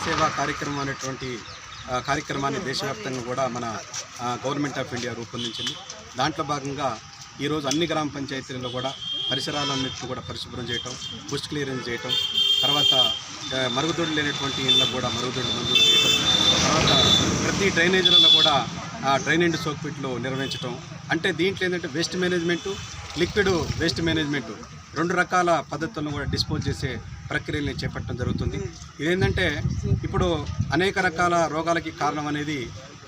సేవా కార్యక్రమం అనేటువంటి కార్యక్రమాన్ని దేశవ్యాప్తంగా కూడా మన గవర్నమెంట్ ఆఫ్ ఇండియా రూపొందించింది. దాంట్లో భాగంగా ఈరోజు అన్ని గ్రామ పంచాయతీల్లో కూడా పరిసరాలన్నింటినీ కూడా పరిశుభ్రం చేయటం, బుష్ క్లియరెన్స్ చేయటం, తర్వాత మరుగుదొడ్లు లేనటువంటి ఇళ్ళకు కూడా మరుగుదొడ్లు మంజూరు చేయటం, తర్వాత ప్రతి డ్రైనేజీలలో కూడా డ్రైనేజ్ సోక్పిట్లు నిర్వహించడం. అంటే దీంట్లో ఏంటంటే waste management, liquid waste management రెండు రకాల పద్ధతులను కూడా డిస్పోజ్ చేసే ప్రక్రియల్ని చేపట్టడం జరుగుతుంది. ఇదేంటంటే ఇప్పుడు అనేక రకాల రోగాలకి కారణం అనేది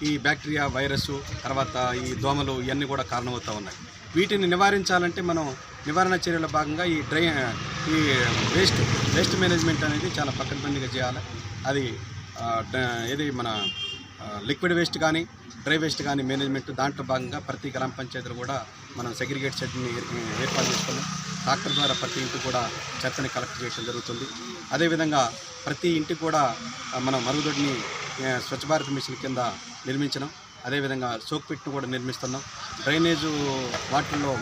ఈ బ్యాక్టీరియా, వైరస్, తర్వాత ఈ దోమలు ఇవన్నీ కూడా కారణమవుతూ ఉన్నాయి. వీటిని నివారించాలంటే మనం నివారణ చర్యల భాగంగా ఈ వేస్ట్ మేనేజ్మెంట్ అనేది చాలా పకడ్బందీగా చేయాలి. అది ఏది మన లిక్విడ్ వేస్ట్ కానీ డ్రై వేస్ట్ కానీ మేనేజ్మెంట్ దాంట్లో భాగంగా ప్రతి గ్రామ పంచాయతీలు కూడా మనం సెగ్రిగేట్ షెడ్ని ఏర్పాటు చేసుకున్నాం. ట్రాక్టర్ ద్వారా ప్రతి ఇంటికి కూడా చెత్తని కలెక్ట్ చేయడం జరుగుతుంది. అదేవిధంగా ప్రతి ఇంటికి కూడా మనం మరుగుదొడ్డిని స్వచ్ఛ భారత్ మిషన్ కింద నిర్మించినాం. అదేవిధంగా సోక్ పిట్ను కూడా నిర్మిస్తున్నాం. డ్రైనేజు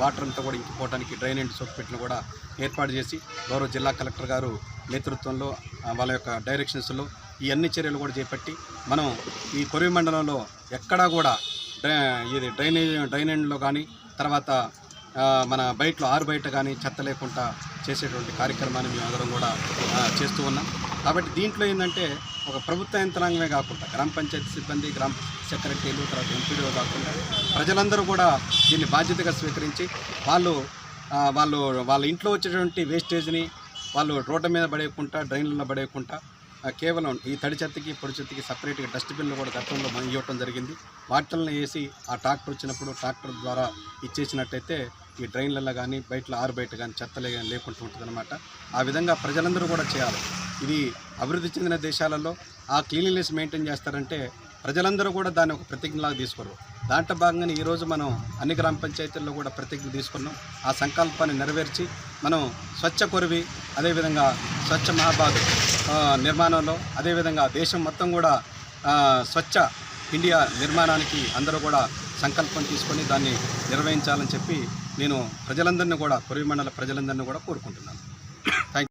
వాటర్ అంతా కూడా ఇంకిపోవడానికి డ్రైనేజ్ సోక్ పిట్ను కూడా ఏర్పాటు చేసి గౌరవ జిల్లా కలెక్టర్ గారు నేతృత్వంలో వాళ్ళ యొక్క డైరెక్షన్స్లో ఈ అన్ని చర్యలు కూడా చేపట్టి మనం ఈ కొరివి మండలంలో ఎక్కడా కూడా ఇది డ్రైనేజ్లో కానీ తర్వాత మన ఆరు బయట కానీ చెత్త లేకుండా చేసేటువంటి కార్యక్రమాన్ని మేము అందరం కూడా చేస్తూ ఉన్నాం. కాబట్టి దీంట్లో ఏంటంటే ఒక ప్రభుత్వ యంత్రాంగమే కాకుండా గ్రామ పంచాయతీ సిబ్బంది, గ్రామ సెక్రటరీలు, తర్వాత ఎంపీడీఓ కాకుండా ప్రజలందరూ కూడా దీన్ని బాధ్యతగా స్వీకరించి వాళ్ళ ఇంట్లో వచ్చేటువంటి వేస్టేజ్ని వాళ్ళు రోడ్డు మీద పడేయకుండా, డ్రైన్లలో పడేయకుండా కేవలం ఈ తడి చెత్తకి, పొడి చెత్తకి సపరేట్గా డస్ట్బిన్లు కూడా గతంలో మనం ఇవ్వటం జరిగింది. వాటిని వేసి ఆ ట్రాక్టర్ వచ్చినప్పుడు ట్రాక్టర్ ద్వారా ఇచ్చేసినట్టయితే ఈ డ్రైన్లలో కానీ ఆరు బయట కానీ చెత్త లేకుండా ఉంటుందన్నమాట. ఆ విధంగా ప్రజలందరూ కూడా చేయాలి. ఇది అభివృద్ధి చెందిన దేశాలలో ఆ క్లీన్లీనెస్ మెయింటైన్ చేస్తారంటే ప్రజలందరూ కూడా దాన్ని ఒక ప్రతిజ్ఞలాగా తీసుకోరు. దాంట్లో భాగంగానే ఈరోజు మనం అన్ని గ్రామ పంచాయతీల్లో కూడా ప్రతిజ్ఞ తీసుకున్నాం. ఆ సంకల్పాన్ని నెరవేర్చి మనం స్వచ్ఛ కొరివి, అదేవిధంగా స్వచ్ఛ మహాబాద్ నిర్మాణంలో, అదేవిధంగా దేశం మొత్తం కూడా స్వచ్ఛ ఇండియా నిర్మాణానికి అందరూ కూడా సంకల్పం తీసుకొని దాన్ని నిర్వహించాలని చెప్పి నేను ప్రజలందరినీ కూడా కొరివి మండల ప్రజలందరినీ కూడా కోరుకుంటున్నాను. Thank you.